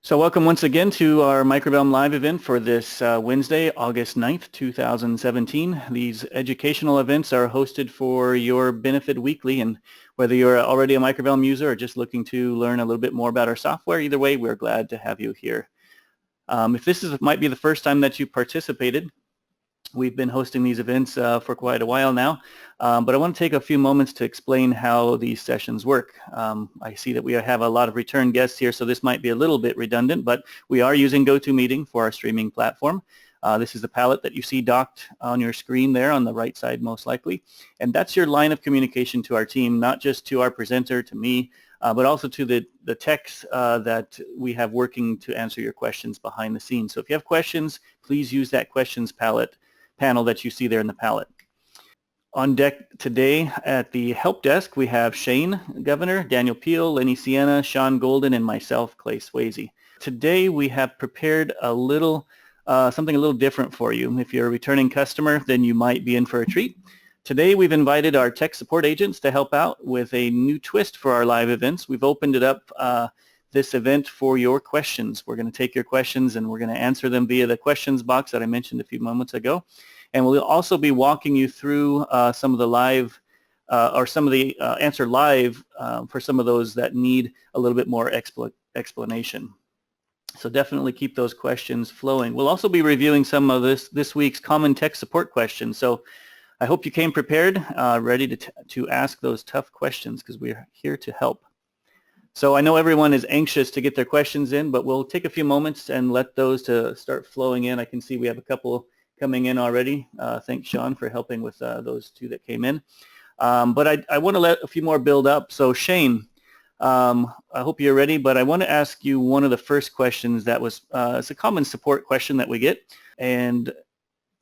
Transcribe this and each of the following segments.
So welcome once again to our Microvellum live event for this Wednesday, August 9th, 2017. These educational events are hosted for your benefit weekly, and whether you're already a Microvellum user or just looking to learn a little bit more about our software, either way, we're glad to have you here. If this might be the first time that you participated, we've been hosting these events for quite a while now, but I want to take a few moments to explain how these sessions work. I see that we have a lot of return guests here, so this might be a little bit redundant, but we are using GoToMeeting for our streaming platform. This is the palette that you see docked on your screen there on the right side most likely, and that's your line of communication to our team, not just to our presenter, to me, but also to the techs that we have working to answer your questions behind the scenes. So if you have questions, please use that questions panel that you see there in the palette. On deck today at the help desk, we have Shane Governor, Daniel Peel, Lenny Sienna, Sean Golden, and myself, Clay Swayze. Today we have prepared a little something a little different for you. If you're a returning customer, then you might be in for a treat. Today we've invited our tech support agents to help out with a new twist for our live events. We've opened it up this event for your questions. We're going to take your questions and we're going to answer them via the questions box that I mentioned a few moments ago. And we'll also be walking you through some of the live or some of the answer live for some of those that need a little bit more explanation. So definitely keep those questions flowing. We'll also be reviewing some of this week's common tech support questions. So I hope you came prepared, ready to ask those tough questions because we're here to help. So I know everyone is anxious to get their questions in, but we'll take a few moments and let those to start flowing in. I can see we have a couple coming in already. Thanks, Sean, for helping with those two that came in. But I want to let a few more build up. So Shane, I hope you're ready, but I want to ask you one of the first questions that was, it's a common support question that we get. And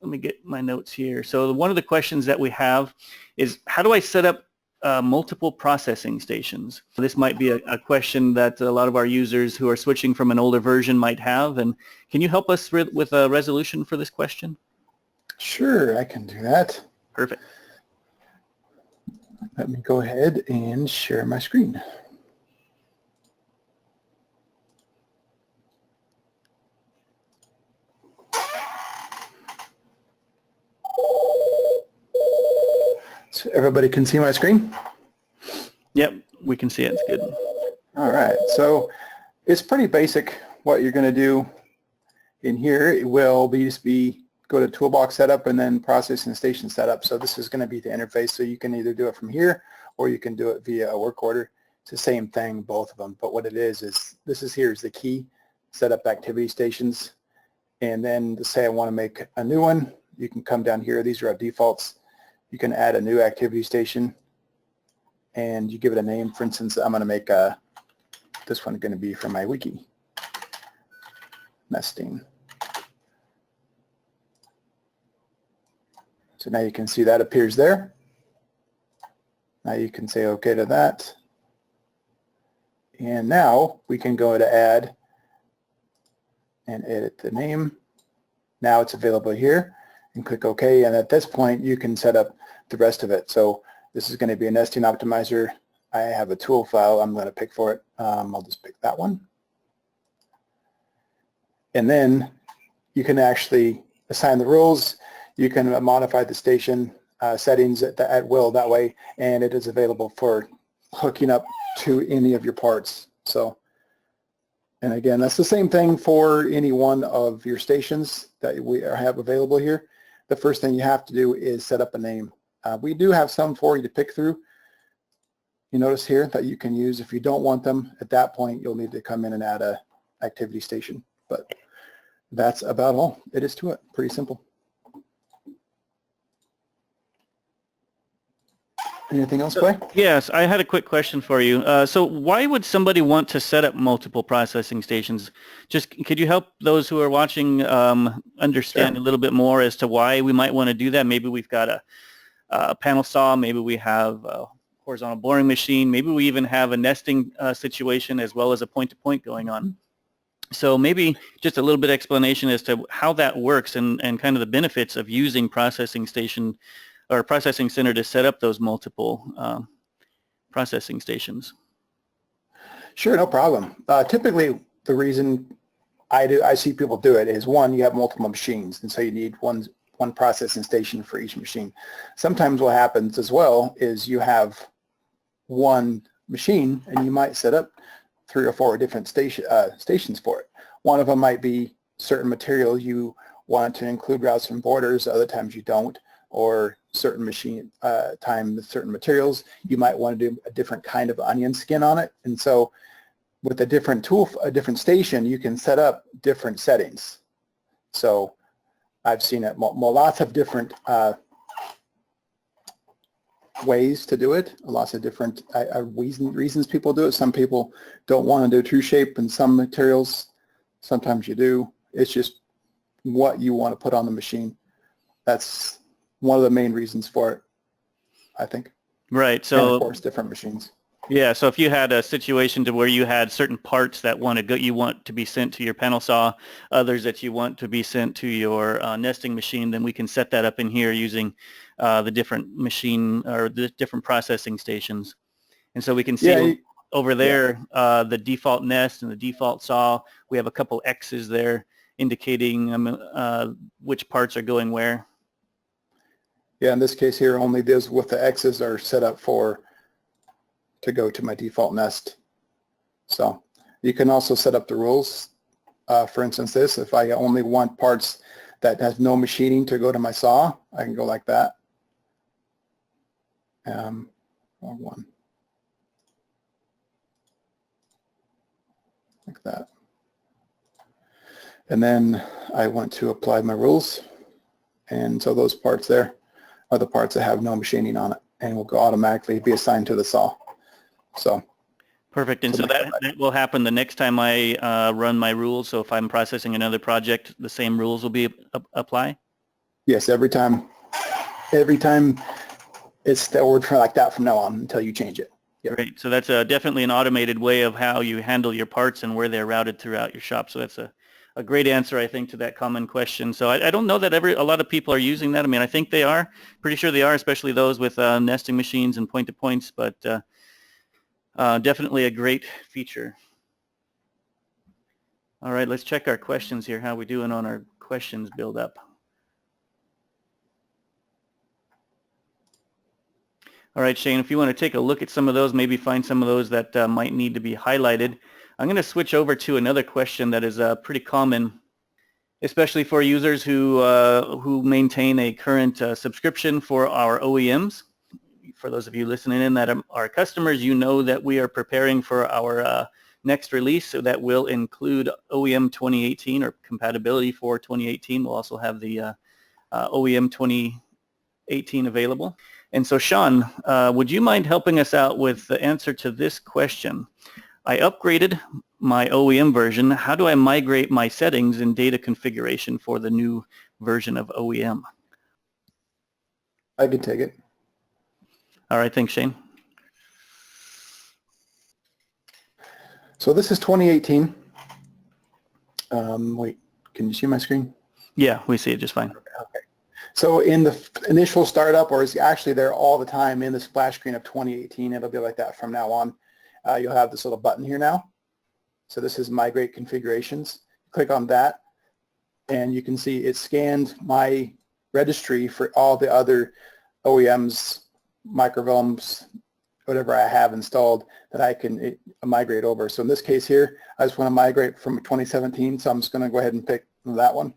let me get my notes here. So one of the questions that we have is, how do I set up multiple processing stations? This might be a question that a lot of our users who are switching from an older version might have. And can you help us with a resolution for this question? Sure, I can do that. Perfect. Let me go ahead and share my screen. So everybody can see my screen? Yep, we can see it. It's good. All right, so it's pretty basic what you're going to do in here. It will just be go to toolbox setup and then processing station setup. So this is going to be the interface, so you can either do it from here or you can do it via a work order. It's the same thing, both of them, but what it is here is the key, set up activity stations, and then to say I want to make a new one, you can come down here. These are our defaults. You can add a new activity station and you give it a name. For instance, I'm going to make this one going to be for my wiki, nesting. So now you can see that appears there. Now you can say OK to that. And now we can go to add and edit the name. Now it's available here, and click OK. And at this point, you can set up the rest of it. So this is going to be a nesting optimizer. I have a tool file I'm going to pick for it. I'll just pick that one. And then you can actually assign the rules. You can modify the station settings at will that way, and it is available for hooking up to any of your parts. So, and again, that's the same thing for any one of your stations that we have available here. The first thing you have to do is set up a name. We do have some for you to pick through. You notice here that you can use. If you don't want them, at that point, you'll need to come in and add a activity station. But that's about all it is to it. Pretty simple. Anything else, Clay? Yes, I had a quick question for you. So why would somebody want to set up multiple processing stations? Just could you help those who are watching understand a little bit more as to why we might want to do that? Maybe we've got a panel saw, maybe we have a horizontal boring machine, maybe we even have a nesting situation as well as a point-to-point going on. So maybe just a little bit of explanation as to how that works and kind of the benefits of using processing station or processing center to set up those multiple processing stations. Sure, no problem. Typically, the reason I see people do it is, one, you have multiple machines, and so you need one processing station for each machine. Sometimes what happens as well is you have one machine and you might set up 3 or 4 different stations for it. One of them might be certain material you want to include routes and borders, other times you don't, or certain machine certain materials you might want to do a different kind of onion skin on it. And so with a different tool, a different station, you can set up different settings. So I've seen it lots of different ways to do it, lots of different reasons people do it. Some people don't want to do true shape in some materials. Sometimes you do. It's just what you want to put on the machine. That's one of the main reasons for it, I think. Right. So, and of course, different machines. Yeah, so if you had a situation to where you had certain parts that you want to be sent to your panel saw, others that you want to be sent to your nesting machine, then we can set that up in here using the different machine or the different processing stations. And so we can see over there the default nest and the default saw. We have a couple X's there indicating which parts are going where. Yeah, in this case here, only those with the X's are set up to go to my default nest. So you can also set up the rules. For instance, if I only want parts that has no machining to go to my saw, I can go like that. Or one. Like that. And then I want to apply my rules. And so those parts there are the parts that have no machining on it and will go automatically be assigned to the saw. So perfect. And so that will happen the next time I run my rules. So if I'm processing another project, the same rules will be apply? Yes, every time it's that we're like that from now on until you change it. Yep. Great. So that's definitely an automated way of how you handle your parts and where they're routed throughout your shop. So that's a great answer, I think, to that common question. So I don't know that a lot of people are using that. I mean, I think they are. Pretty sure they are, especially those with nesting machines and point-to-points, but definitely a great feature. All right, let's check our questions here, how we doing on our questions build up. All right, Shane, if you want to take a look at some of those, maybe find some of those that might need to be highlighted. I'm going to switch over to another question that is pretty common, especially for users who maintain a current subscription for our OEMs. For those of you listening in that are customers, you know that we are preparing for our next release, so that will include OEM 2018 or compatibility for 2018. We'll also have the OEM 2018 available. And so, Sean, would you mind helping us out with the answer to this question? I upgraded my OEM version. How do I migrate my settings and data configuration for the new version of OEM? I can take it. All right, thanks, Shane. So this is 2018. Wait, can you see my screen? Yeah, we see it just fine. Okay. So in the initial startup, or it's actually there all the time in the splash screen of 2018, it'll be like that from now on. You'll have this little button here now. So this is Migrate Configurations. Click on that, and you can see it scanned my registry for all the other OEMs, Microvellums, whatever I have installed that I can migrate over. So in this case here, I just want to migrate from 2017, so I'm just going to go ahead and pick that one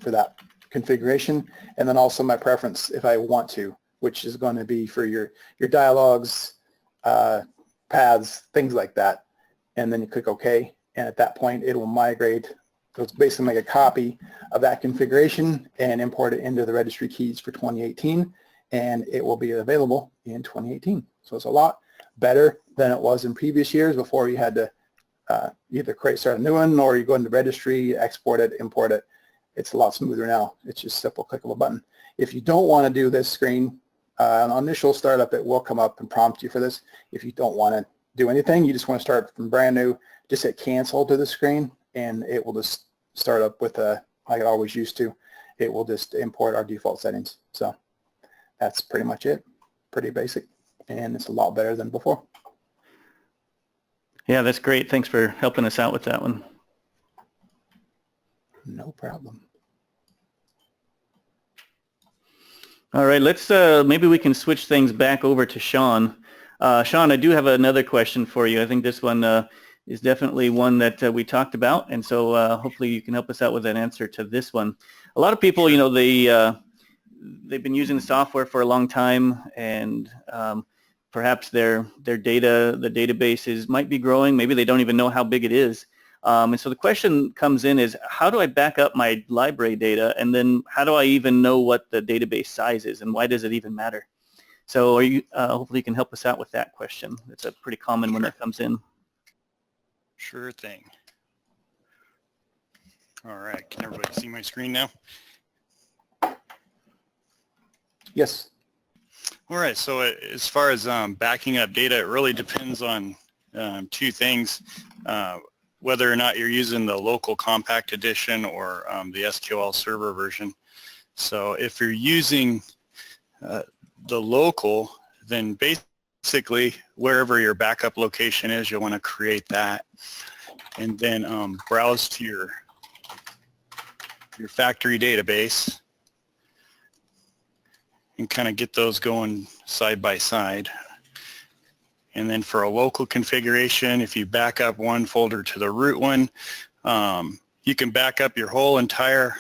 for that configuration, and then also my preference if I want to, which is going to be for your dialogues, paths, things like that. And then you click OK, and at that point it will migrate. So it's basically make a copy of that configuration and import it into the registry keys for 2018, and it will be available in 2018. So it's a lot better than it was in previous years before you had to either start a new one, or you go into registry, export it, import it. It's a lot smoother now. It's just a simple click of a button. If you don't want to do this screen, on initial startup, it will come up and prompt you for this. If you don't want to do anything, you just want to start from brand new, just hit cancel to the screen, and it will just start up with like it always used to. It will just import our default settings. So that's pretty much it. Pretty basic, and it's a lot better than before. Yeah, that's great. Thanks for helping us out with that one. No problem. All right, let's maybe we can switch things back over to Sean. Sean, I do have another question for you. I think this one is definitely one that we talked about, and so hopefully you can help us out with an answer to this one. A lot of people, you know, they've been using the software for a long time, and perhaps their data, the databases might be growing. Maybe they don't even know how big it is. And so the question comes in is, how do I back up my library data, and then how do I even know what the database size is, and why does it even matter? So are you, hopefully you can help us out with that question. It's a pretty common one that comes in. Sure thing. All right, can everybody see my screen now? Yes. All right, so as far as backing up data, it really depends on two things. Whether or not you're using the local compact edition or the SQL Server version. So if you're using the local, then basically wherever your backup location is, you'll want to create that, and then browse to your factory database and kind of get those going side by side. And then for a local configuration, if you back up one folder to the root one, you can back up your whole entire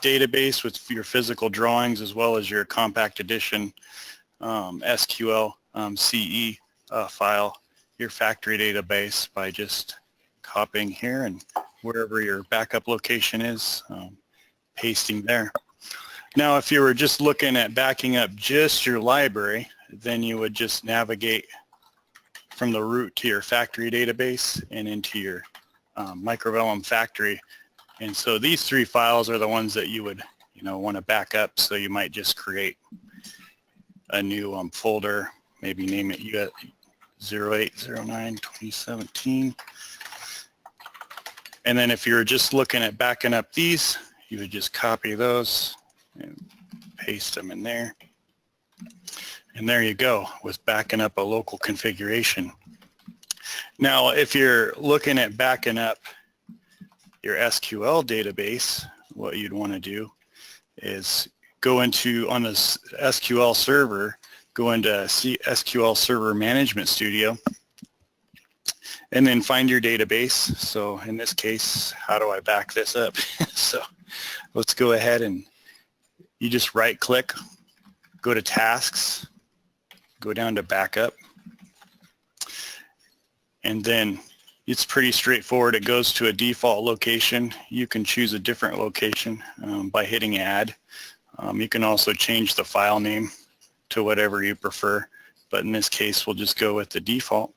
database with your physical drawings as well as your compact edition SQL CE file, your factory database, by just copying here and wherever your backup location is, pasting there. Now, if you were just looking at backing up just your library, then you would just navigate from the root to your factory database and into your Microvellum factory. And so these three files are the ones that you would, want to back up. So you might just create a new folder, maybe name it 0809-2017. And then if you're just looking at backing up these, you would just copy those and paste them in there. And there you go with backing up a local configuration. Now, if you're looking at backing up your SQL database, what you'd want to do is go into, on this SQL server, go into SQL Server Management Studio, and then find your database. So in this case, how do I back this up? So let's go ahead and you just right click, go to Tasks, go down to Backup, and then it's pretty straightforward. It goes to a default location. You can choose a different location by hitting Add. You can also change the file name to whatever you prefer, but in this case we'll just go with the default,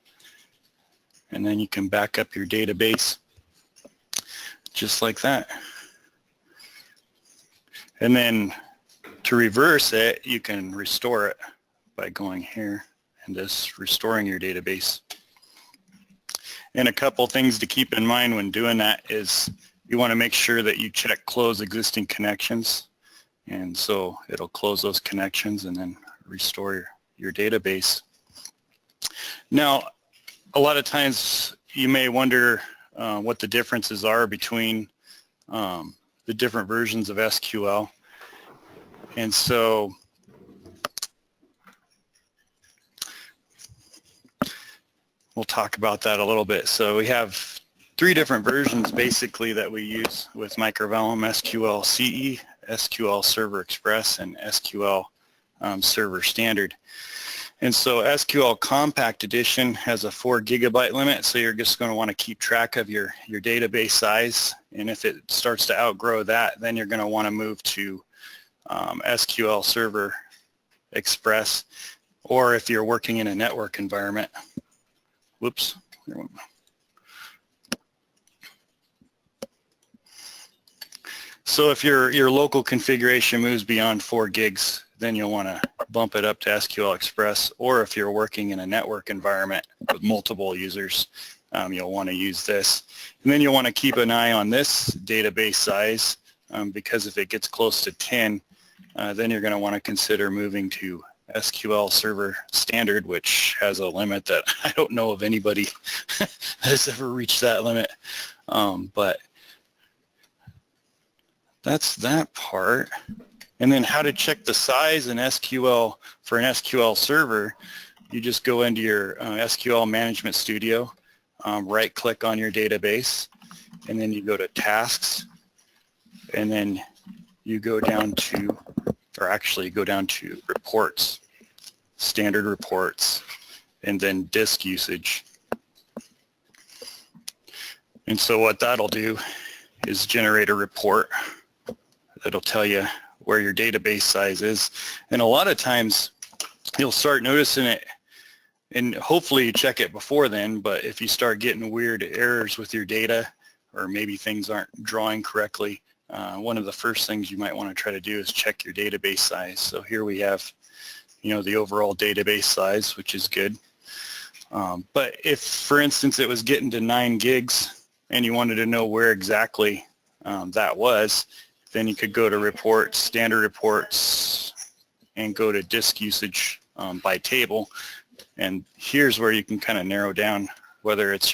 and then you can back up your database just like that. And then to reverse it, you can restore it by going here and just restoring your database. And a couple things to keep in mind when doing that is you want to make sure that you check close existing connections, and so it'll close those connections and then restore your database. Now, a lot of times you may wonder what the differences are between the different versions of SQL. And so we'll talk about that a little bit. So we have three different versions basically that we use with Microvellum: SQL CE, SQL Server Express, and SQL Server Standard. And so SQL Compact Edition has a 4 GB limit, so you're just going to want to keep track of your database size, and if it starts to outgrow that, then you're going to want to move to SQL Server Express, or if you're working in a network environment. Whoops. So if your local configuration moves beyond 4 gigs, then you'll want to bump it up to SQL Express, or if you're working in a network environment with multiple users, you'll want to use this. And then you'll want to keep an eye on this database size, because if it gets close to 10, then you're going to want to consider moving to SQL Server Standard, which has a limit that I don't know of anybody has ever reached that limit. But that's that part. And then how to check the size in SQL for an SQL server, you just go into your SQL Management Studio, right-click on your database, and then you go to Tasks, and then you go down to, or actually go down to Reports, Standard Reports, and then Disk Usage. And so what that'll do is generate a report that'll tell you where your database size is. And a lot of times you'll start noticing it, and hopefully you check it before then, but if you start getting weird errors with your data, or maybe things aren't drawing correctly, one of the first things you might want to try to do is check your database size. So here we have, the overall database size, which is good. But if, for instance, it was getting to 9 gigs and you wanted to know where exactly that was, then you could go to Reports, Standard Reports, and go to Disk Usage by table. And here's where you can kind of narrow down whether it's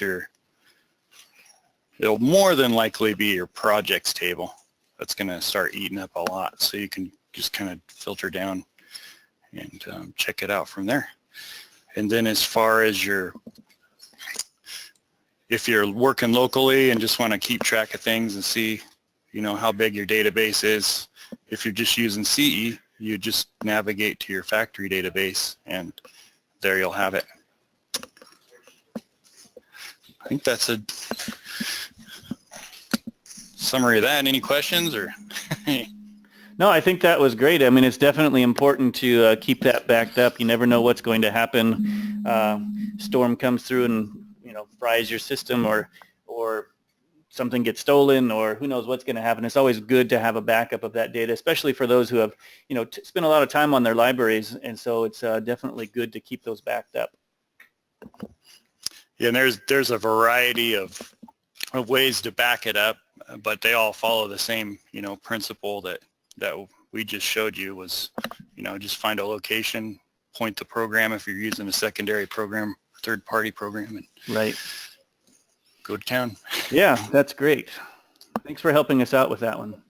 it'll more than likely be your projects table that's going to start eating up a lot. So you can just kind of filter down and check it out from there. And then as far as if you're working locally and just want to keep track of things and see, how big your database is, if you're just using CE, you just navigate to your factory database and there you'll have it. I think that's a summary of that. Any questions or? No, I think that was great. I mean, it's definitely important to keep that backed up. You never know what's going to happen. Storm comes through and fries your system, or something gets stolen, or who knows what's going to happen. It's always good to have a backup of that data, especially for those who have spent a lot of time on their libraries, and so it's definitely good to keep those backed up. Yeah, and there's a variety of ways to back it up, but they all follow the same principle that we just showed you. Was just find a location, point the program if you're using a secondary program, third-party program, and right, go to town. Yeah, that's great. Thanks for helping us out with that one.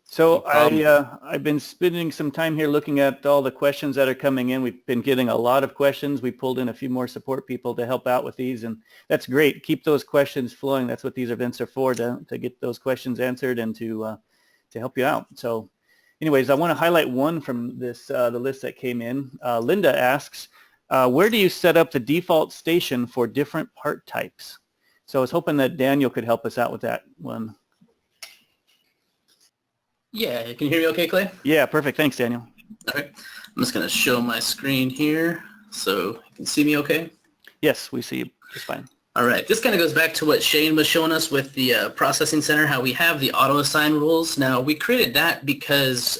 So I've been spending some time here looking at all the questions that are coming in. We've been getting a lot of questions. We pulled in a few more support people to help out with these, and that's great. Keep those questions flowing. That's what these events are for, to get those questions answered and to help you out. So anyways, I want to highlight one from this the list that came in. Linda asks, where do you set up the default station for different part types? So I was hoping that Daniel could help us out with that one. Yeah, can you hear me okay, Clay? Yeah, perfect. Thanks, Daniel. Okay, I'm just going to show my screen here so you can see me okay. Yes, we see you just fine. All right, this kind of goes back to what Shane was showing us with the processing center, how we have the auto-assign rules. Now, we created that because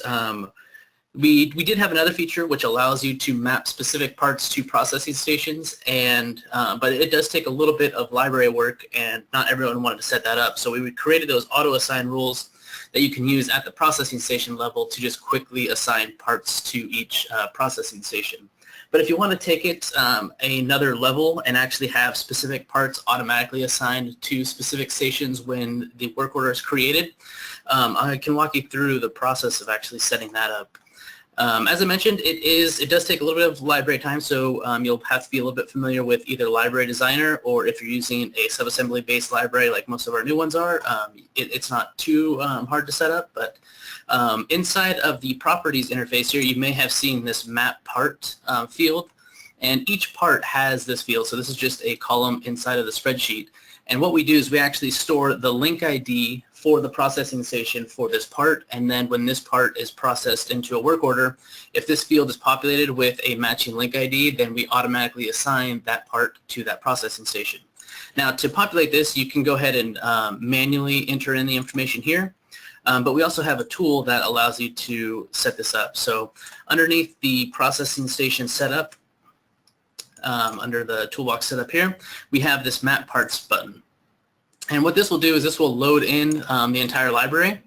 we did have another feature which allows you to map specific parts to processing stations, and but it does take a little bit of library work, and not everyone wanted to set that up. So we created those auto-assign rules that you can use at the processing station level to just quickly assign parts to each processing station. But if you want to take it another level and actually have specific parts automatically assigned to specific stations when the work order is created, I can walk you through the process of actually setting that up. As I mentioned, it does take a little bit of library time, so you'll have to be a little bit familiar with either Library Designer, or if you're using a subassembly based library like most of our new ones are, it's not too hard to set up. But inside of the properties interface here, you may have seen this map part field, and each part has this field. So this is just a column inside of the spreadsheet. And what we do is we actually store the link ID for the processing station for this part, and then when this part is processed into a work order, if this field is populated with a matching link ID, then we automatically assign that part to that processing station. Now, to populate this, you can go ahead and manually enter in the information here, but we also have a tool that allows you to set this up. So underneath the processing station setup, under the toolbox setup here, we have this map parts button. And what this will do is this will load in the entire library.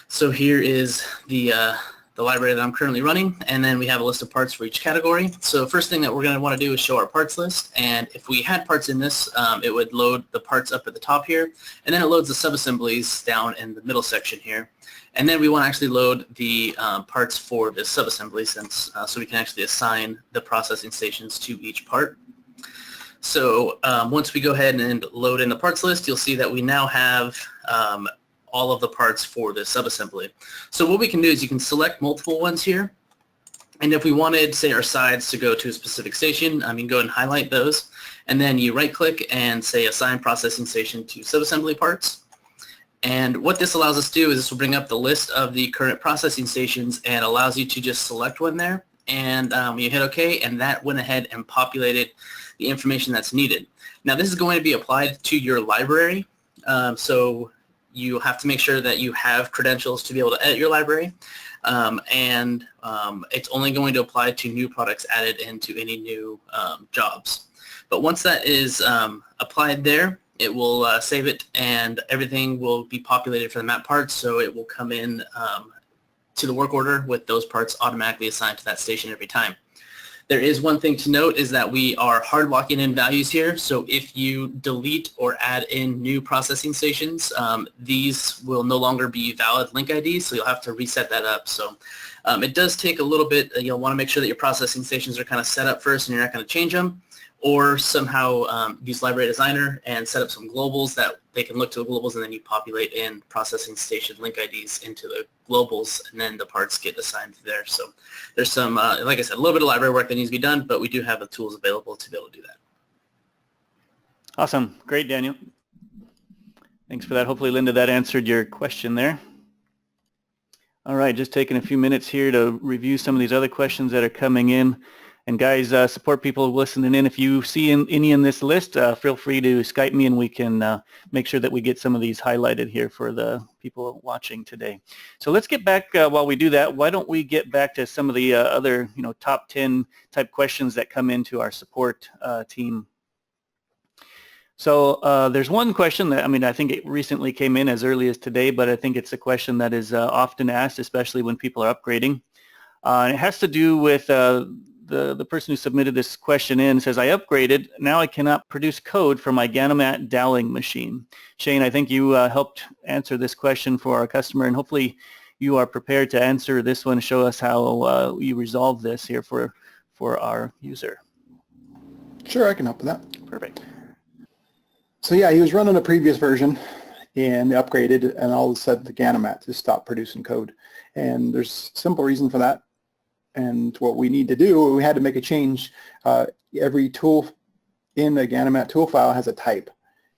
So here is the the library that I'm currently running, and then we have a list of parts for each category. So first thing that we're going to want to do is show our parts list, and if we had parts in this, it would load the parts up at the top here, and then it loads the subassemblies down in the middle section here. And then we want to actually load the parts for the subassembly so we can actually assign the processing stations to each part. So once we go ahead and load in the parts list, you'll see that we now have all of the parts for the subassembly. So what we can do is you can select multiple ones here, and if we wanted, say, our sides to go to a specific station, you can go ahead and highlight those, and then you right-click and say Assign Processing Station to Subassembly Parts. And what this allows us to do is this will bring up the list of the current processing stations and allows you to just select one there, and you hit OK, and that went ahead and populated the information that's needed. Now this is going to be applied to your library, so you have to make sure that you have credentials to be able to edit your library, and it's only going to apply to new products added into any new jobs. But once that is applied there, it will save it, and everything will be populated for the map parts, so it will come in to the work order with those parts automatically assigned to that station every time. There is one thing to note is that we are hard locking in values here, so if you delete or add in new processing stations, these will no longer be valid link IDs, so you'll have to reset that up. So it does take a little bit. You'll want to make sure that your processing stations are kind of set up first and you're not going to change them, or somehow use Library Designer and set up some globals that they can look to the globals, and then you populate in processing station link IDs into the globals, and then the parts get assigned there. So there's some, like I said, a little bit of library work that needs to be done, but we do have the tools available to be able to do that. Awesome. Great, Daniel. Thanks for that. Hopefully, Linda, that answered your question there. All right, just taking a few minutes here to review some of these other questions that are coming in. And guys, support people listening in. If you see any in this list, feel free to Skype me and we can make sure that we get some of these highlighted here for the people watching today. So let's get back, while we do that, why don't we get back to some of the other top 10 type questions that come into our support team. So there's one question that, I think it recently came in as early as today, but I think it's a question that is often asked, especially when people are upgrading. It has to do with the person who submitted this question in says, I upgraded, now I cannot produce code for my Ganomat Dowling machine. Shane, I think you helped answer this question for our customer, and hopefully you are prepared to answer this one, show us how you resolve this here for our user. Sure, I can help with that. Perfect. So yeah, he was running a previous version and upgraded, and all of a sudden the Ganomat just stopped producing code. And there's a simple reason for that. And what we need to do, we had to make a change. Every tool in the Ganomat tool file has a type,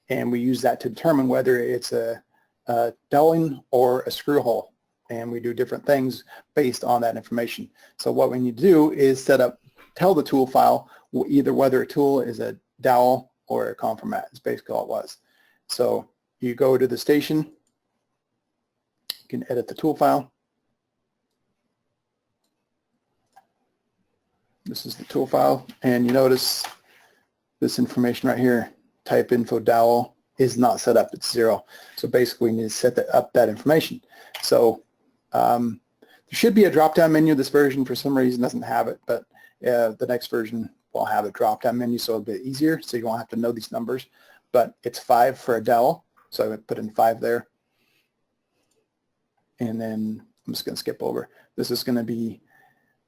and we use that to determine whether it's a Dowling or a screw hole, and we do different things based on that information. So what we need to do is tell the tool file either whether a tool is a dowel or a conf format. It's basically all it was. So you go to the station, you can edit the tool file. This is the tool file, and you notice this information right here, type info dowel, is not set up, it's 0. So basically we need to set up that information. So there should be a drop-down menu. This version for some reason doesn't have it, but the next version will have a drop-down menu, so it'll be easier, so you won't have to know these numbers. But it's 5 for a dowel, so I would put in 5 there. And then I'm just going to skip over. This is going to be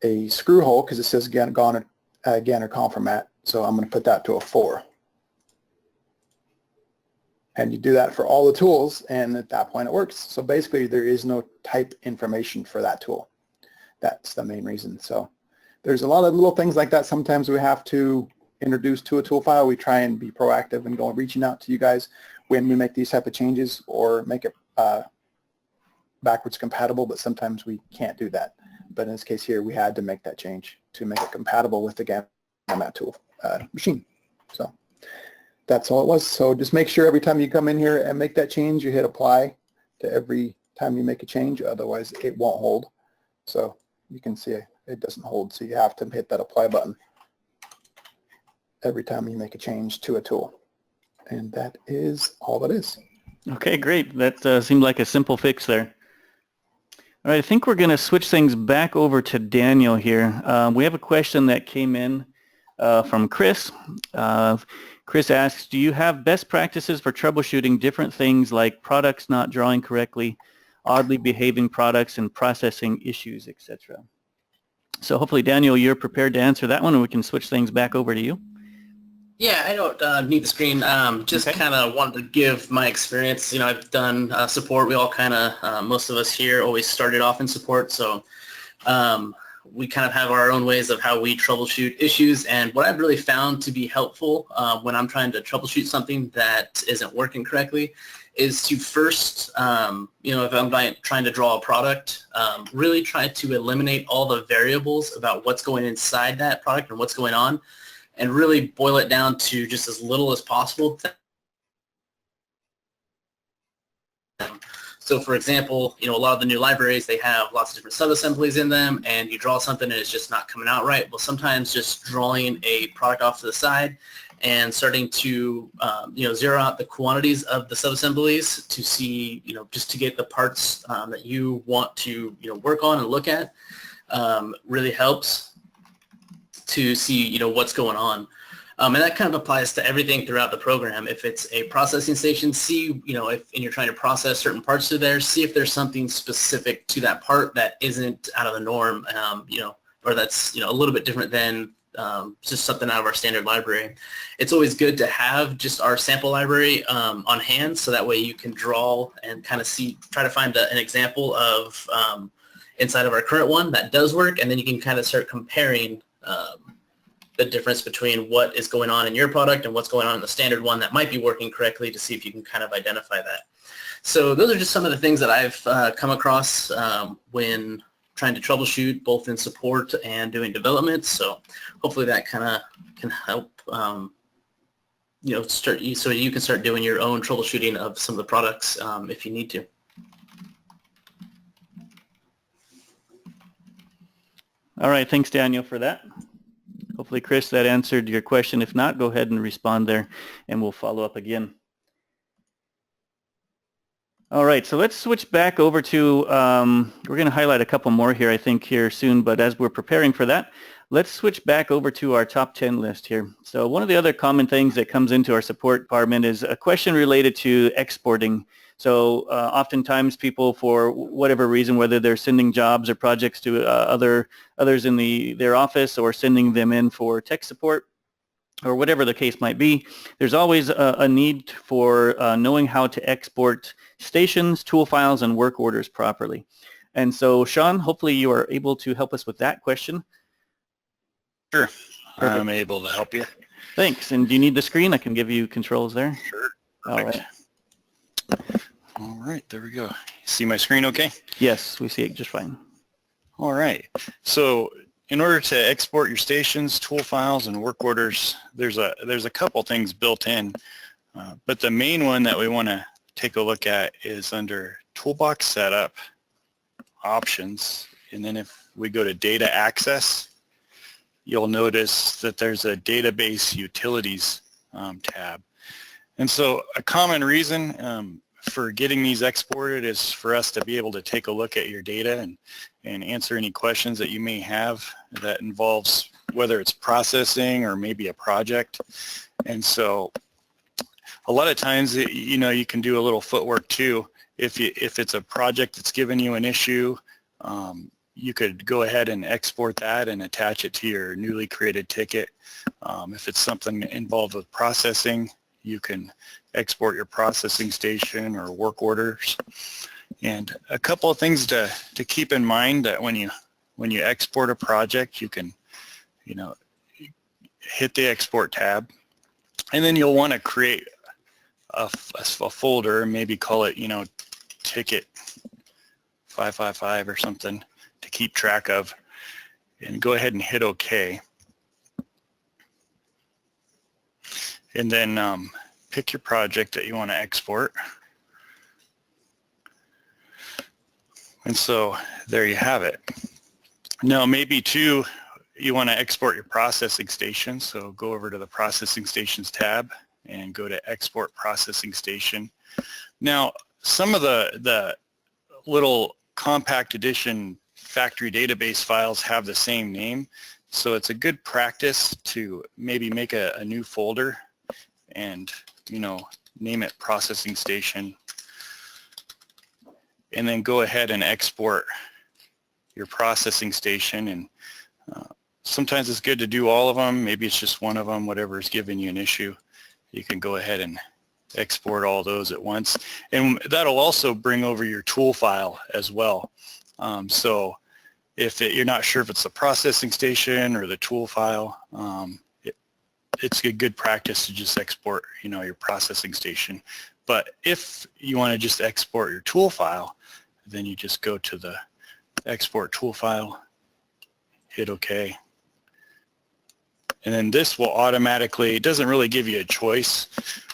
a screw hole because it says GAN or conf format, so I'm going to put that to a 4. And you do that for all the tools, and at that point it works. So basically there is no type information for that tool. That's the main reason. So there's a lot of little things like that sometimes we have to introduce to a tool file. We try and be proactive and go reaching out to you guys when we make these type of changes or make it backwards compatible, but sometimes we can't do that. But in this case here, we had to make that change to make it compatible with the Ganomat tool machine. So that's all it was. So just make sure every time you come in here and make that change, you hit apply to every time you make a change. Otherwise, it won't hold. So you can see it doesn't hold. So you have to hit that apply button every time you make a change to a tool. And that is all it is. Okay, great. That seemed like a simple fix there. All right, I think we're going to switch things back over to Daniel here. We have a question that came in from Chris. Chris asks, do you have best practices for troubleshooting different things like products not drawing correctly, oddly behaving products, and processing issues, etc.? So hopefully, Daniel, you're prepared to answer that one, and we can switch things back over to you. Yeah, I don't need the screen. Just Okay. kind of wanted to give my experience. You know, I've done support. We all kind of, most of us here always started off in support. So we kind of have our own ways of how we troubleshoot issues. And what I've really found to be helpful when I'm trying to troubleshoot something that isn't working correctly is to first, you know, if I'm trying to draw a product, really try to eliminate all the variables about what's going inside that product and what's going on, and really boil it down to just as little as possible. So for example, you know, a lot of the new libraries, they have lots of different sub-assemblies in them, and you draw something and it's just not coming out right. Well, sometimes just drawing a product off to the side and starting to, you know, zero out the quantities of the sub-assemblies to see, you know, just to get the parts that you want to, you know, work on and look at really helps to see, you know, what's going on. And that kind of applies to everything throughout the program. If it's a processing station, see, you know, if and you're trying to process certain parts through there, see if there's something specific to that part that isn't out of the norm, you know, or that's, you know, a little bit different than just something out of our standard library. It's always good to have just our sample library on hand, so that way you can draw and kind of see, try to find an example of inside of our current one that does work, and then you can kind of start comparing the difference between what is going on in your product and what's going on in the standard one that might be working correctly, to see if you can kind of identify that. So those are just some of the things that I've come across when trying to troubleshoot, both in support and doing development. So hopefully that kind of can help, you know, so you can start doing your own troubleshooting of some of the products if you need to. All right, thanks, Daniel, for that. Hopefully, Chris, that answered your question. If not, go ahead and respond there, and we'll follow up again. All right, so let's switch back over to, we're going to highlight a couple more here, I think, here soon, but as we're preparing for that, let's switch back over to our top 10 list here. So one of the other common things that comes into our support department is a question related to exporting. So oftentimes people, for whatever reason, whether they're sending jobs or projects to others in their office, or sending them in for tech support, or whatever the case might be, there's always a need for knowing how to export stations, tool files, and work orders properly. And so, Sean, hopefully you are able to help us with that question. Sure. Perfect. I'm able to help you. Thanks. And do you need the screen? I can give you controls there. Sure. All right. All right, there we go. See my screen okay? Yes, we see it just fine. All right. So in order to export your stations, tool files, and work orders, there's a couple things built in, but the main one that we want to take a look at is under Toolbox Setup, Options, and then if we go to Data Access, you'll notice that there's a Database Utilities tab. And so a common reason for getting these exported is for us to be able to take a look at your data and answer any questions that you may have that involves whether it's processing or maybe a project. And so a lot of times, you know, you can do a little footwork too. If it's a project that's given you an issue, you could go ahead and export that and attach it to your newly created ticket. If it's something involved with processing, you can export your processing station or work orders. And a couple of things to keep in mind, that when you export a project, you can, you know, hit the export tab, and then you'll want to create a folder, maybe call it, you know, ticket 555 or something to keep track of, and go ahead and hit OK. And then pick your project that you want to export. And so there you have it. Now maybe too, you want to export your processing station, so go over to the Processing Stations tab and go to Export Processing Station. Now some of the little compact edition factory database files have the same name, so it's a good practice to maybe make a new folder and, you know, name it processing station, and then go ahead and export your processing station. And sometimes it's good to do all of them. Maybe it's just one of them, whatever is giving you an issue. You can go ahead and export all those at once, and that'll also bring over your tool file as well. So if you're not sure if it's the processing station or the tool file, it's a good practice to just export, you know, your processing station. But if you want to just export your tool file, then you just go to the export tool file, hit OK. And then this will automatically, it doesn't really give you a choice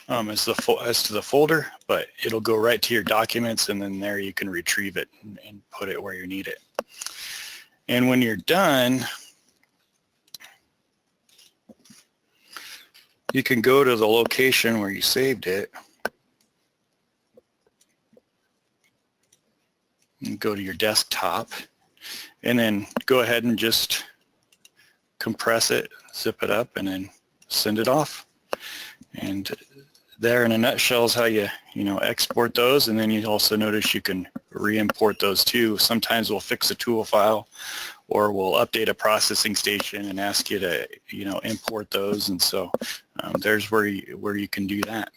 as to the folder, but it'll go right to your documents, and then there you can retrieve it and put it where you need it. And when you're done, you can go to the location where you saved it and go to your desktop, and then go ahead and just compress it, zip it up, and then send it off. And there in a nutshell is how you export those. And then you also notice you can re-import those too. Sometimes we'll fix a tool file, or we'll update a processing station and ask you to import those. And so there's where you can do that.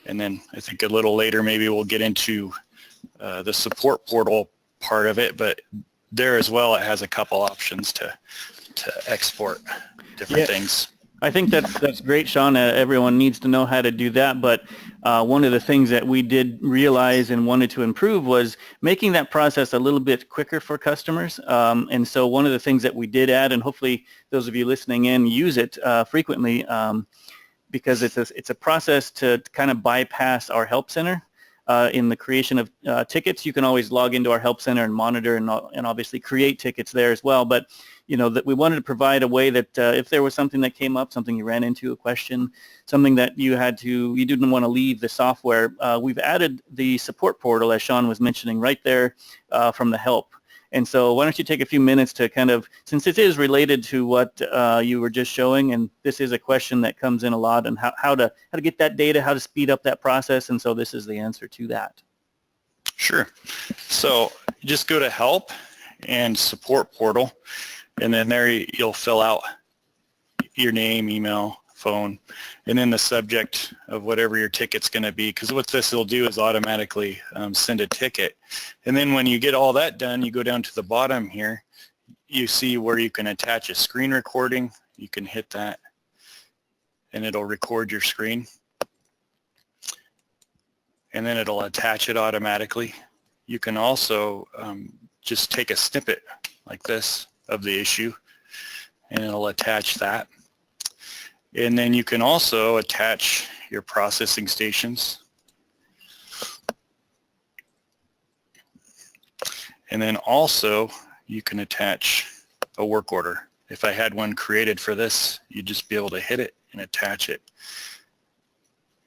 And then I think a little later maybe we'll get into the support portal part of it, but there as well it has a couple options to export different things. I think that's great, Sean. Everyone needs to know how to do that, but one of the things that we did realize and wanted to improve was making that process a little bit quicker for customers. And so one of the things that we did add, and hopefully those of you listening in use it frequently, because it's a process to kind of bypass our help center. In the creation of tickets, you can always log into our help center and monitor and obviously create tickets there as well. But that we wanted to provide a way that if there was something that came up, something you ran into, a question, something that you didn't want to leave the software, we've added the support portal, as Sean was mentioning, right there from the help. And so why don't you take a few minutes to kind of, since it is related to what you were just showing, and this is a question that comes in a lot, and how to get that data, how to speed up that process, and so this is the answer to that. Sure. So just go to Help and Support Portal, and then there you'll fill out your name, email, phone, and then the subject of whatever your ticket's going to be, because what this will do is automatically send a ticket. And then when you get all that done, you go down to the bottom here, you see where you can attach a screen recording. You can hit that and it'll record your screen, and then it'll attach it automatically. You can also just take a snippet like this of the issue and it'll attach that. And then you can also attach your processing stations. And then also you can attach a work order. If I had one created for this, you'd just be able to hit it and attach it.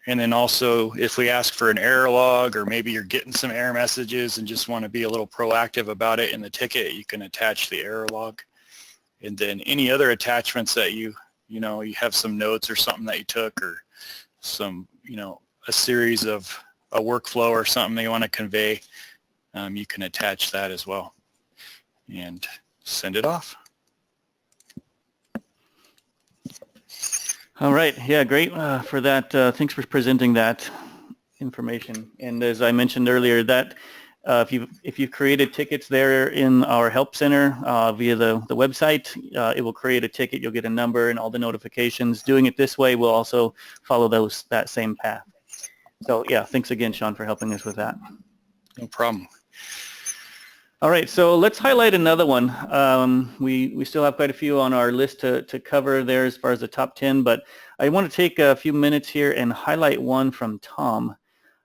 And then also if we ask for an error log, or maybe you're getting some error messages and just want to be a little proactive about it in the ticket, you can attach the error log. And then any other attachments that you have some notes or something that you took, or some, a series of a workflow or something that you want to convey, you can attach that as well and send it off. All right. Yeah, great for that. Thanks for presenting that information. And as I mentioned earlier, that if you've created tickets there in our help center via the website, it will create a ticket. You'll get a number and all the notifications. Doing it this way will also follow that same path. So yeah, thanks again, Sean, for helping us with that. No problem. All right, so let's highlight another one. We still have quite a few on our list to cover there as far as the top 10, but I want to take a few minutes here and highlight one from Tom.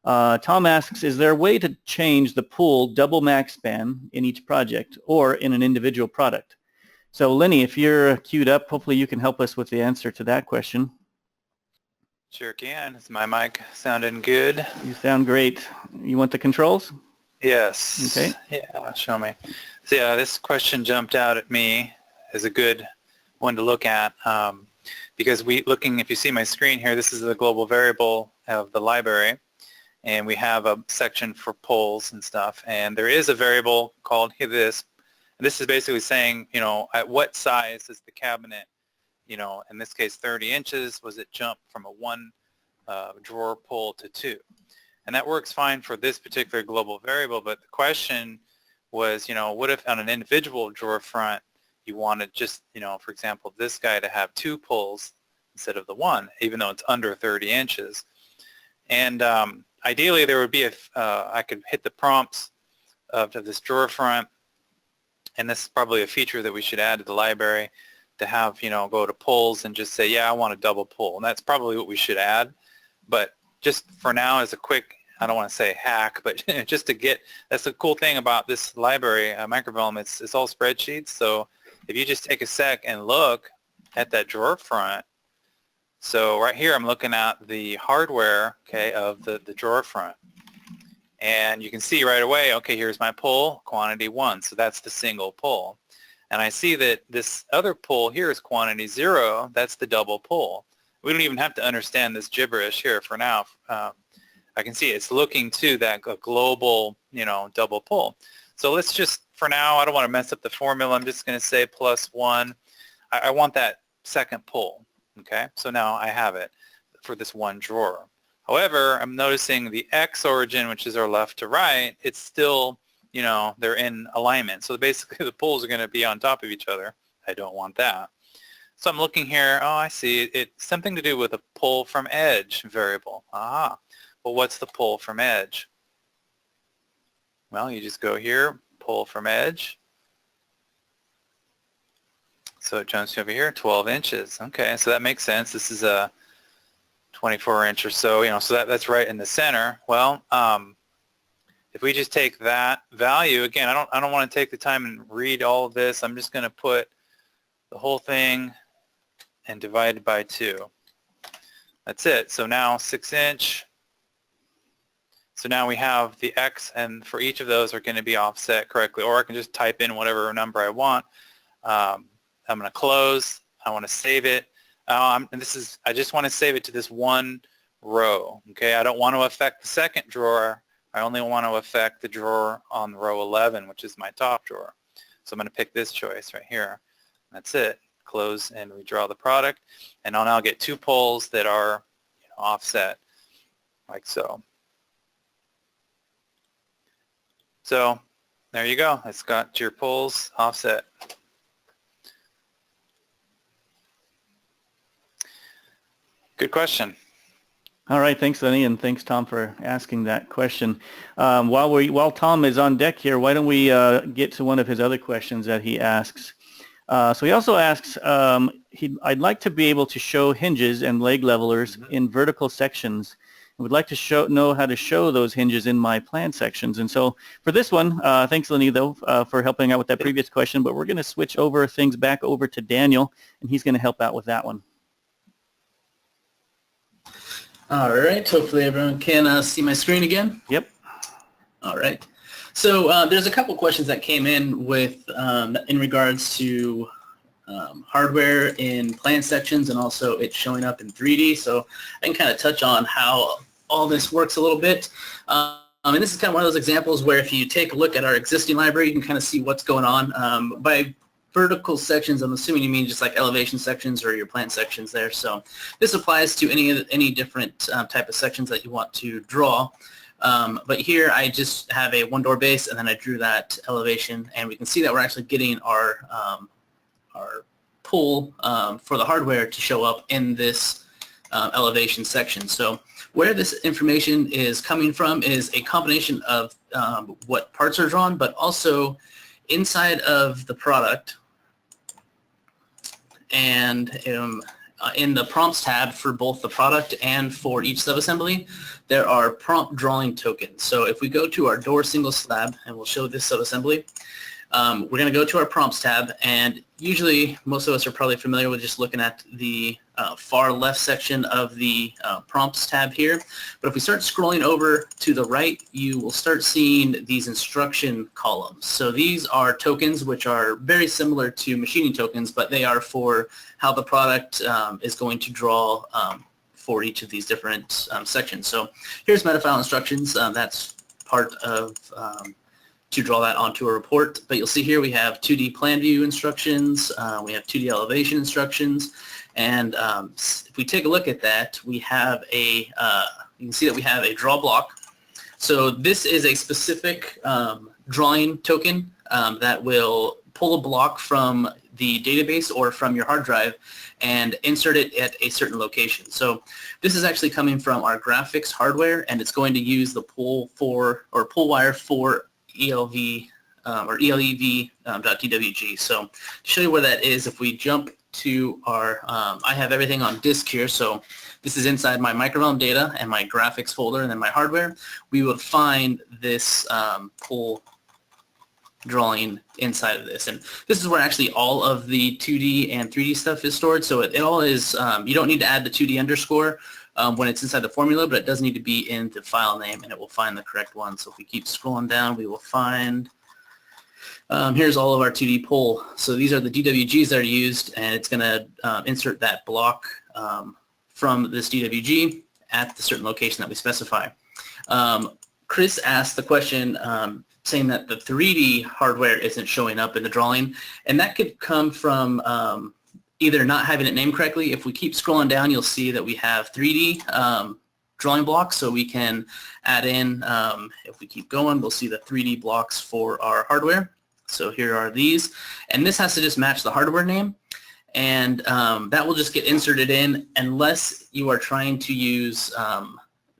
Tom asks, is there a way to change the pool double max span in each project or in an individual product? So Lenny, if you're queued up, hopefully you can help us with the answer to that question. Sure can. Is my mic sounding good? You sound great. You want the controls? Yes. Okay. Yeah, show me. So yeah, this question jumped out at me as a good one to look at because if you see my screen here, this is the global variable of the library, and we have a section for polls and stuff, and there is a variable called this. And this is basically saying, at what size is the cabinet, in this case 30 inches, was it jump from a one drawer pull to two? And that works fine for this particular global variable, but the question was, what if on an individual drawer front you wanted just, for example, this guy to have two pulls instead of the one, even though it's under 30 inches. And ideally there would be I could hit the prompts of this drawer front, and this is probably a feature that we should add to the library, to have, go to pulls and just say, yeah, I want a double pull. And that's probably what we should add. But just for now, as a quick, I don't want to say hack, but just to get, that's the cool thing about this library, Microvellum, it's all spreadsheets. So if you just take a sec and look at that drawer front, so right here I'm looking at the hardware, okay, of the drawer front. And you can see right away, okay, here's my pull, quantity 1, so that's the single pull. And I see that this other pull here is quantity 0, that's the double pull. We don't even have to understand this gibberish here for now. I can see it's looking to that global, double pull. So let's just, for now, I don't want to mess up the formula. I'm just going to say +1. I want that second pull, okay? So now I have it for this one drawer. However, I'm noticing the X origin, which is our left to right, it's still, they're in alignment. So basically the pulls are going to be on top of each other. I don't want that. So I'm looking here, oh, I see, it's something to do with a pull from edge variable. Ah, well, what's the pull from edge? Well, you just go here, pull from edge. So it jumps over here, 12 inches. Okay, so that makes sense. This is a 24 inch or so, so that's right in the center. Well, if we just take that value, again, I don't want to take the time and read all of this. I'm just going to put the whole thing and divide it by 2. That's it. So now 6 inch. So now we have the X, and for each of those are going to be offset correctly, or I can just type in whatever number I want. I'm going to close. I want to save it. And I just want to save it to this one row. Okay, I don't want to affect the second drawer. I only want to affect the drawer on row 11, which is my top drawer. So I'm going to pick this choice right here. That's it. Close and redraw the product, and I'll now get 2 pulls that are offset like so. So there you go. It's got your pulls offset. Good question. All right, thanks, Lenny, and thanks, Tom, for asking that question. While Tom is on deck here, why don't we get to one of his other questions that he asks. So he also asks, I'd like to be able to show hinges and leg levelers in vertical sections. I would like to know how to show those hinges in my plan sections. And so for this one, thanks, Lenny, though, for helping out with that previous question, but we're going to switch things back over to Daniel, and he's going to help out with that one. All right, hopefully everyone can see my screen again. Yep. All right. So there's a couple questions that came in with in regards to hardware in plan sections, and also it showing up in 3D. So I can kind of touch on how all this works a little bit. And this is kind of one of those examples where if you take a look at our existing library, you can kind of see what's going on. By vertical sections, I'm assuming you mean just like elevation sections or your plan sections there. So this applies to any different type of sections that you want to draw. But here I just have a one door base, and then I drew that elevation, and we can see that we're actually getting our pull for the hardware to show up in this elevation section. So where this information is coming from is a combination of what parts are drawn, but also inside of the product, and in the prompts tab for both the product and for each subassembly, there are prompt drawing tokens. So if we go to our door single slab, and we'll show this subassembly, we're going to go to our prompts tab, and usually most of us are probably familiar with just looking at the far left section of the prompts tab here. But if we start scrolling over to the right, you will start seeing these instruction columns. So these are tokens which are very similar to machining tokens, but they are for how the product is going to draw for each of these different sections. So here's metafile instructions. That's part of to draw that onto a report. But you'll see here we have 2D plan view instructions, we have 2D elevation instructions, and if we take a look at that, we have a, you can see that we have a draw block. So this is a specific drawing token that will pull a block from the database or from your hard drive and insert it at a certain location. So this is actually coming from our graphics hardware, and it's going to use the pull wire for ELV or ELEV.dwg. So to show you where that is, if we jump to our, I have everything on disk here, so this is inside my Microvellum data and my graphics folder and then my hardware. We will find this pull drawing inside of this, and this is where actually all of the 2D and 3D stuff is stored. So it all is, you don't need to add the 2D underscore when it's inside the formula, but it does need to be in the file name, and it will find the correct one. So if we keep scrolling down, we will find, here's all of our 2D pull. So these are the DWGs that are used, and it's going to insert that block from this DWG at the certain location that we specify. Chris asked the question saying that the 3D hardware isn't showing up in the drawing, and that could come from either not having it named correctly. If we keep scrolling down, you'll see that we have 3D drawing blocks, so we can add in, if we keep going, we'll see the 3D blocks for our hardware. So here are these, and this has to just match the hardware name, and that will just get inserted in unless you are trying to use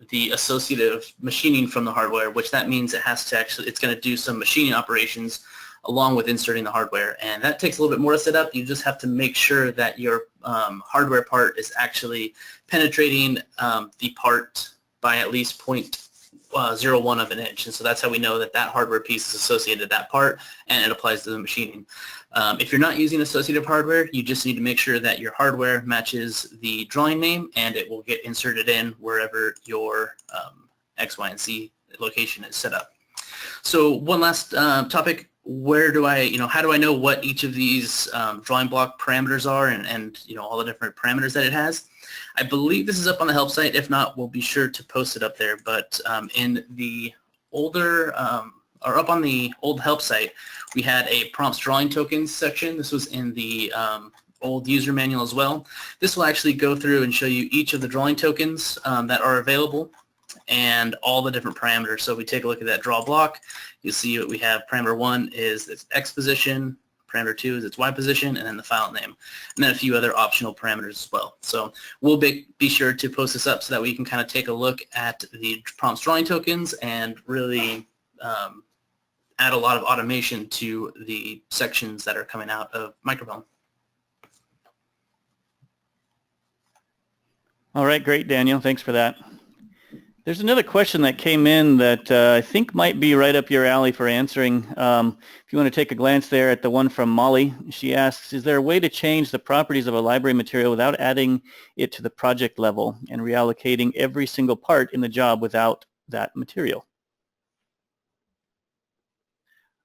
the associative machining from the hardware, which that means it has to actually, it's going to do some machining operations along with inserting the hardware, and that takes a little bit more to set up. You just have to make sure that your hardware part is actually penetrating the part by at least 0.01 of an inch, and so that's how we know that that hardware piece is associated to that part, and it applies to the machining. If you're not using associative hardware, you just need to make sure that your hardware matches the drawing name, and it will get inserted in wherever your X, Y, and Z location is set up. So one last topic, where do I, how do I know what each of these drawing block parameters are, and all the different parameters that it has? I believe this is up on the help site. If not, we'll be sure to post it up there. But in the older, or up on the old help site, we had a prompts drawing tokens section. This was in the old user manual as well. This will actually go through and show you each of the drawing tokens that are available and all the different parameters. So if we take a look at that draw block, you'll see what we have. Parameter 1 is its X position, parameter 2 is its Y position, and then the file name, and then a few other optional parameters as well. So we'll be sure to post this up so that we can kind of take a look at the prompts drawing tokens and really add a lot of automation to the sections that are coming out of Microvellum. All right, great, Daniel. Thanks for that. There's another question that came in that I think might be right up your alley for answering. If you want to take a glance there at the one from Molly, she asks, is there a way to change the properties of a library material without adding it to the project level and reallocating every single part in the job without that material?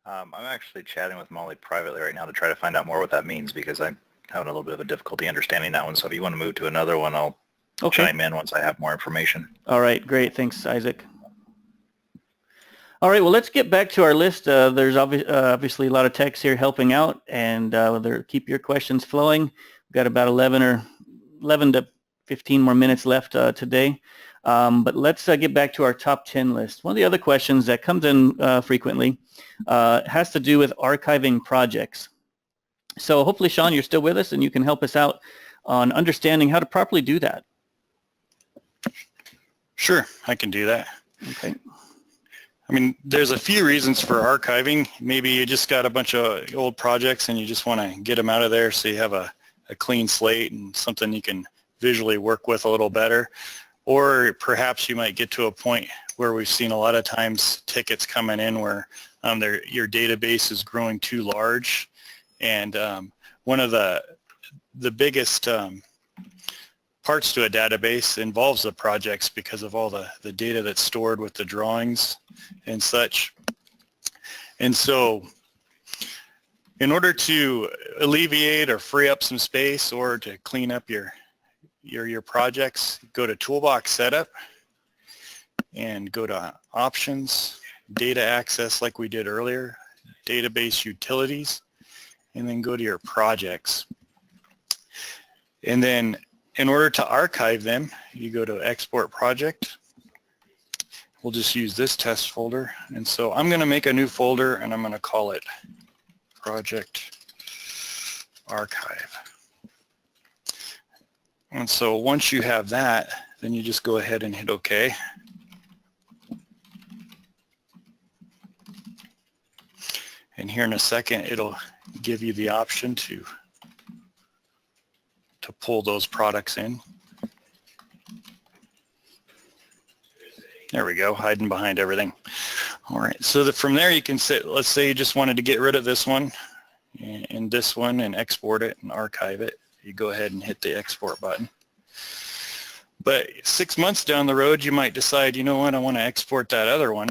I'm actually chatting with Molly privately right now to try to find out more what that means, because I'm having a little bit of a difficulty understanding that one. So if you want to move to another one, I'll chime in once I have more information. All right, great. Thanks, Isaac. All right, well, let's get back to our list. There's obviously a lot of text here helping out, and keep your questions flowing. We've got about 11 to 15 more minutes left today. But let's get back to our top 10 list. One of the other questions that comes in frequently has to do with archiving projects. So hopefully, Sean, you're still with us and you can help us out on understanding how to properly do that. Sure, I can do that. Okay. I mean, there's a few reasons for archiving. Maybe you just got a bunch of old projects and you just want to get them out of there so you have a clean slate and something you can visually work with a little better. Or perhaps you might get to a point where we've seen a lot of times tickets coming in where your database is growing too large. And one of the biggest parts to a database involves the projects because of all the data that's stored with the drawings and such. And so in order to alleviate or free up some space or to clean up your projects, go to Toolbox Setup and go to Options, Data Access like we did earlier, Database Utilities, and then go to your projects. And then in order to archive them, you go to Export Project. We'll just use this test folder. And so I'm going to make a new folder and I'm going to call it Project Archive. And so once you have that, then you just go ahead and hit OK. And here in a second, it'll give you the option to pull those products in. There we go, hiding behind everything. All right, so from there you can set, let's say you just wanted to get rid of this one and this one and export it and archive it. You go ahead and hit the export button. But 6 months down the road, you might decide, you know what, I want to export that other one.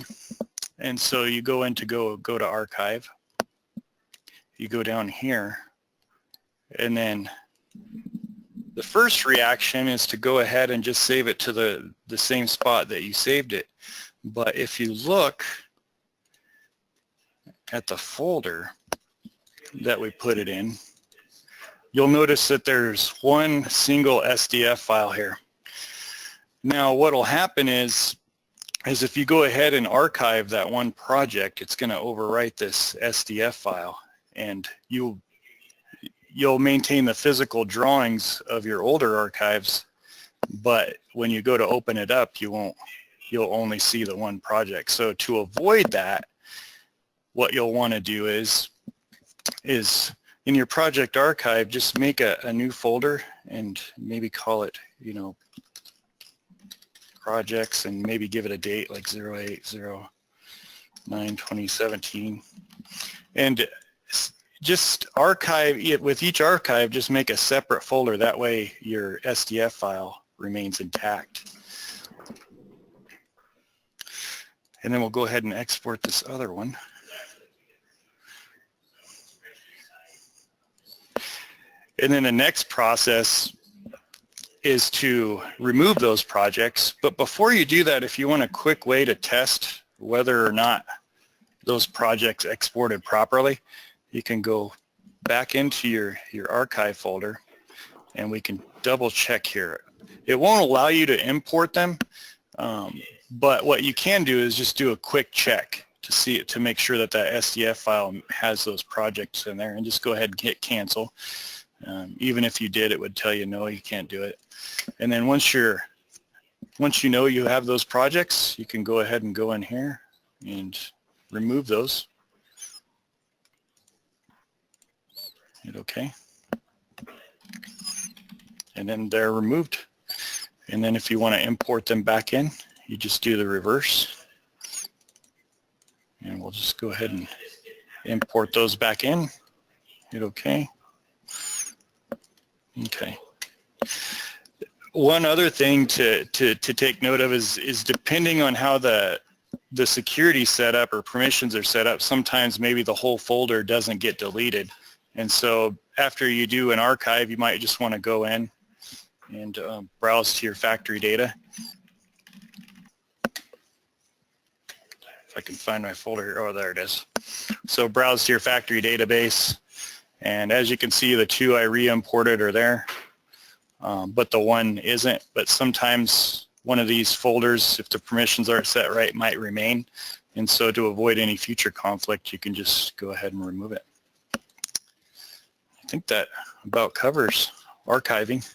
And so you go in to go to archive. You go down here, and then the first reaction is to go ahead and just save it to the same spot that you saved it. But if you look at the folder that we put it in, you'll notice that there's one single SDF file here. Now what will happen is if you go ahead and archive that one project, it's going to overwrite this SDF file, and you'll maintain the physical drawings of your older archives, but when you go to open it up, you'll only see the one project. So to avoid that, what you'll want to do is in your project archive, just make a new folder and maybe call it, you know, projects, and maybe give it a date like 08/09/2017, and just archive it. With each archive, just make a separate folder. That way your SDF file remains intact. And then we'll go ahead and export this other one. And then the next process is to remove those projects. But before you do that, if you want a quick way to test whether or not those projects exported properly, you can go back into your archive folder, and we can double check here. It won't allow you to import them, but what you can do is just do a quick check to make sure that that SDF file has those projects in there, and just go ahead and hit cancel. Even if you did, it would tell you no, you can't do it. And then once you know you have those projects, you can go ahead and go in here and remove those. Hit OK. And then they're removed. And then if you want to import them back in, you just do the reverse. And we'll just go ahead and import those back in. Hit OK. Okay. One other thing to take note of is depending on how the security setup or permissions are set up, sometimes maybe the whole folder doesn't get deleted. And so after you do an archive, you might just want to go in and browse to your factory data. If I can find my folder here. Oh, there it is. So browse to your factory database. And as you can see, the two I re-imported are there, but the one isn't. But sometimes one of these folders, if the permissions aren't set right, might remain. And so to avoid any future conflict, you can just go ahead and remove it. I think that about covers archiving.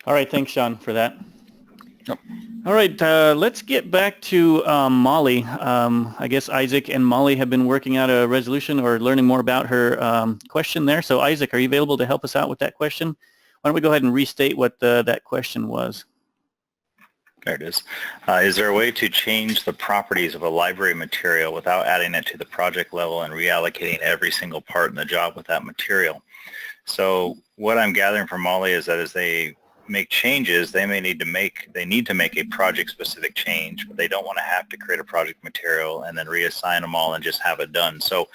All right, thanks, Sean, for that. Yep. All right, let's get back to Molly. I guess Isaac and Molly have been working out a resolution or learning more about her question there. So Isaac, are you available to help us out with that question? Why don't we go ahead and restate what that question was? There it is. Is there a way to change the properties of a library material without adding it to the project level and reallocating every single part in the job with that material? So what I'm gathering from Molly is that as they make changes, they need to make a project-specific change, but they don't want to have to create a project material and then reassign them all and just have it done. So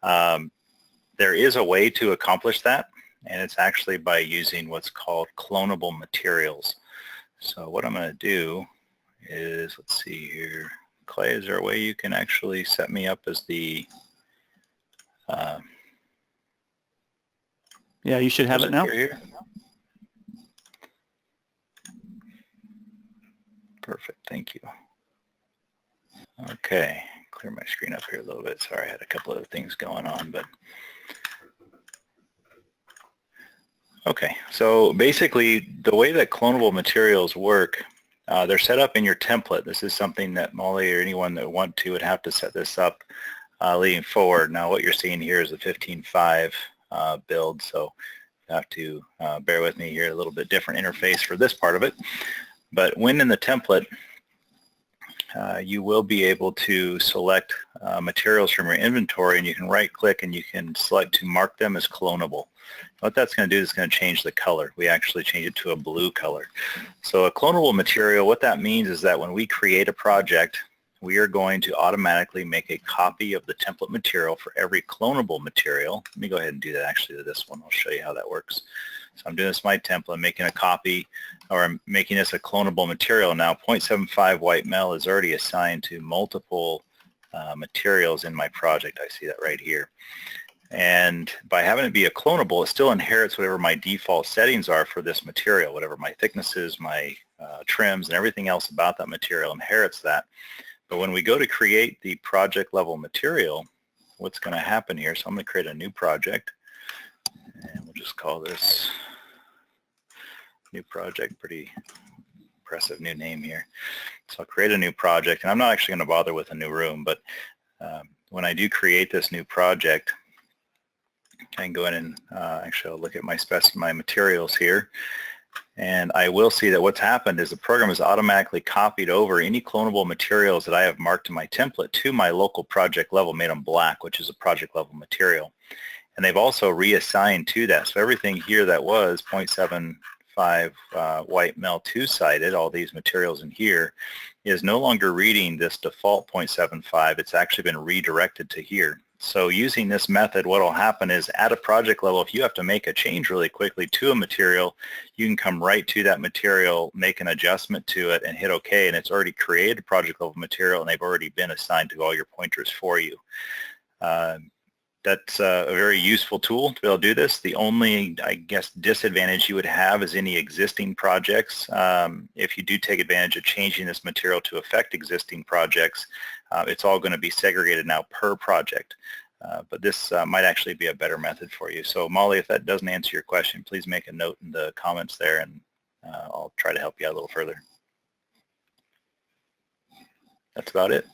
there is a way to accomplish that, and it's actually by using what's called Cloneable Materials. So what I'm going to do is, let's see here, Clay, is there a way you can actually set me up as the yeah, you should have it now. Here? Perfect, thank you. Okay, clear my screen up here a little bit. Sorry, I had a couple of things going on, but okay. So basically, the way that Cloneable Materials work, they're set up in your template. This is something that Molly or anyone that want to would have to set this up leading forward. Now, what you're seeing here is a 15.5 build, so you have to bear with me here. A little bit different interface for this part of it. But when in the template, you will be able to select materials from your inventory, and you can right-click and you can select to mark them as clonable. What that's going to do is it's going to change the color. We actually change it to a blue color. So a clonable material, what that means is that when we create a project, we are going to automatically make a copy of the template material for every clonable material. Let me go ahead and do that actually to this one. I'll show you how that works. So I'm doing this my template, I'm making a copy, or I'm making this a clonable material. Now 0.75 white mel is already assigned to multiple materials in my project. I see that right here. And by having it be a clonable, it still inherits whatever my default settings are for this material, whatever my thicknesses, my trims, and everything else about that material inherits that. But when we go to create the project level material, what's going to happen here, so I'm going to create a new project, and we'll just call this new project, pretty impressive new name here. So I'll create a new project, and I'm not actually going to bother with a new room, but when I do create this new project, I can go in and actually I'll look at my materials here, and I will see that what's happened is the program has automatically copied over any clonable materials that I have marked in my template to my local project level, made them black, which is a project level material. And they've also reassigned to that. So everything here that was 0.75 white mel two-sided, all these materials in here, is no longer reading this default 0.75. It's actually been redirected to here. So using this method, what will happen is at a project level, if you have to make a change really quickly to a material, you can come right to that material, make an adjustment to it, and hit OK, and it's already created a project level material, and they've already been assigned to all your pointers for you. That's a very useful tool to be able to do this. The only, I guess, disadvantage you would have is any existing projects. If you do take advantage of changing this material to affect existing projects, it's all going to be segregated now per project. But this might actually be a better method for you. So Molly, if that doesn't answer your question, please make a note in the comments there, and I'll try to help you out a little further. That's about it.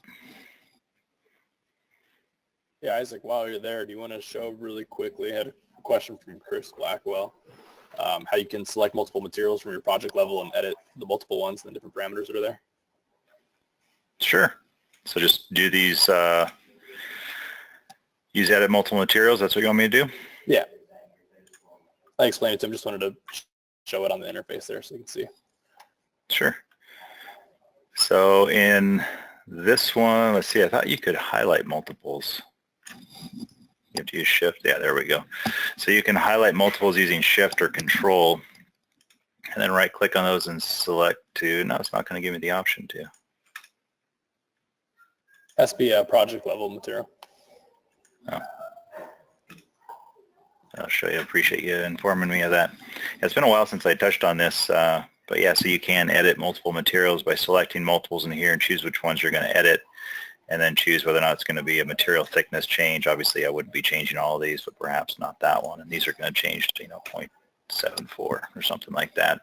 Yeah, Isaac, while you're there, do you want to show really quickly, I had a question from Chris Blackwell, how you can select multiple materials from your project level and edit the multiple ones and the different parameters that are there? Sure. So just do these, use edit multiple materials. That's what you want me to do? Yeah. I explained it to him, just wanted to show it on the interface there so you can see. Sure. So in this one, let's see, I thought you could highlight multiples. You have to use shift. Yeah, there we go. So you can highlight multiples using shift or control, and then right click on those and select to, no, it's not going to give me the option to. Has to be a project level material. Oh. I'll show you. I appreciate you informing me of that. It's been a while since I touched on this, but yeah, so you can edit multiple materials by selecting multiples in here and choose which ones you're going to edit, and then choose whether or not it's going to be a material thickness change. Obviously, I wouldn't be changing all of these, but perhaps not that one. And these are going to change to, 0.74 or something like that.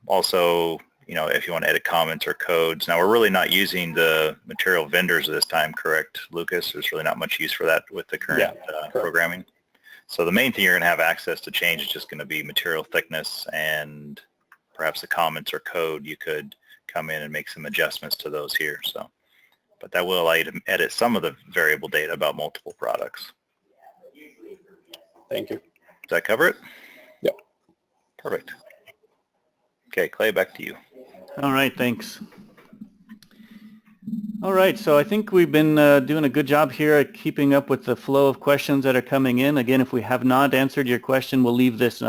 Also, if you want to edit comments or codes. Now, we're really not using the material vendors this time, correct, Lucas? There's really not much use for that with the current programming. So the main thing you're going to have access to change is just going to be material thickness, and perhaps the comments or code. You could come in and make some adjustments to those here. So, but that will allow you to edit some of the variable data about multiple products. Thank you. that cover it? Yep. Perfect. Okay, Clay, back to you. All right, thanks. All right, so I think we've been doing a good job here at keeping up with the flow of questions that are coming in. Again, if we have not answered your question, we'll leave this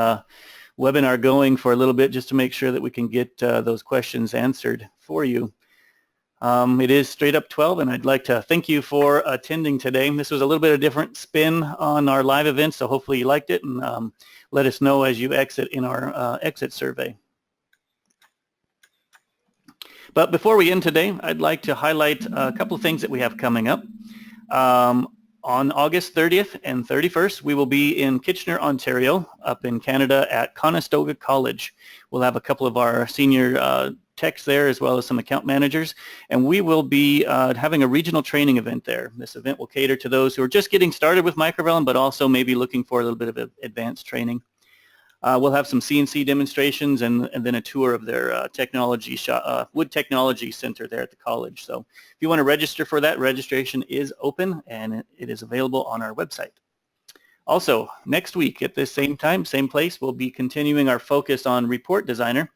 webinar going for a little bit just to make sure that we can get those questions answered for you. It is straight up 12, and I'd like to thank you for attending today. This was a little bit of a different spin on our live event, so hopefully you liked it, and let us know as you exit in our exit survey. But before we end today, I'd like to highlight a couple of things that we have coming up. On August 30th and 31st, we will be in Kitchener, Ontario, up in Canada at Conestoga College. We'll have a couple of our senior techs there as well as some account managers, and we will be having a regional training event there. This event will cater to those who are just getting started with Microvellum, but also maybe looking for a little bit of advanced training. We'll have some CNC demonstrations and then a tour of their technology wood technology center there at the college. So if you want to register for that, registration is open and it is available on our website. Also, next week at this same time, same place, we'll be continuing our focus on Report Designer.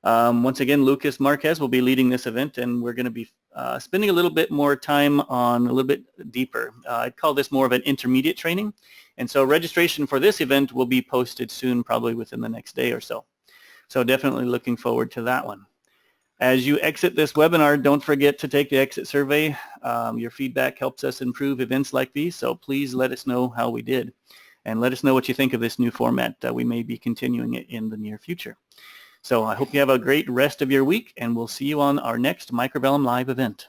Once again, Lucas Marquez will be leading this event, and we're going to be spending a little bit more time on a little bit deeper. I'd call this more of an intermediate training. And so registration for this event will be posted soon, probably within the next day or so. So definitely looking forward to that one. As you exit this webinar, don't forget to take the exit survey. Your feedback helps us improve events like these, so please let us know how we did. And let us know what you think of this new format. We may be continuing it in the near future. So I hope you have a great rest of your week, and we'll see you on our next Microvellum Live event.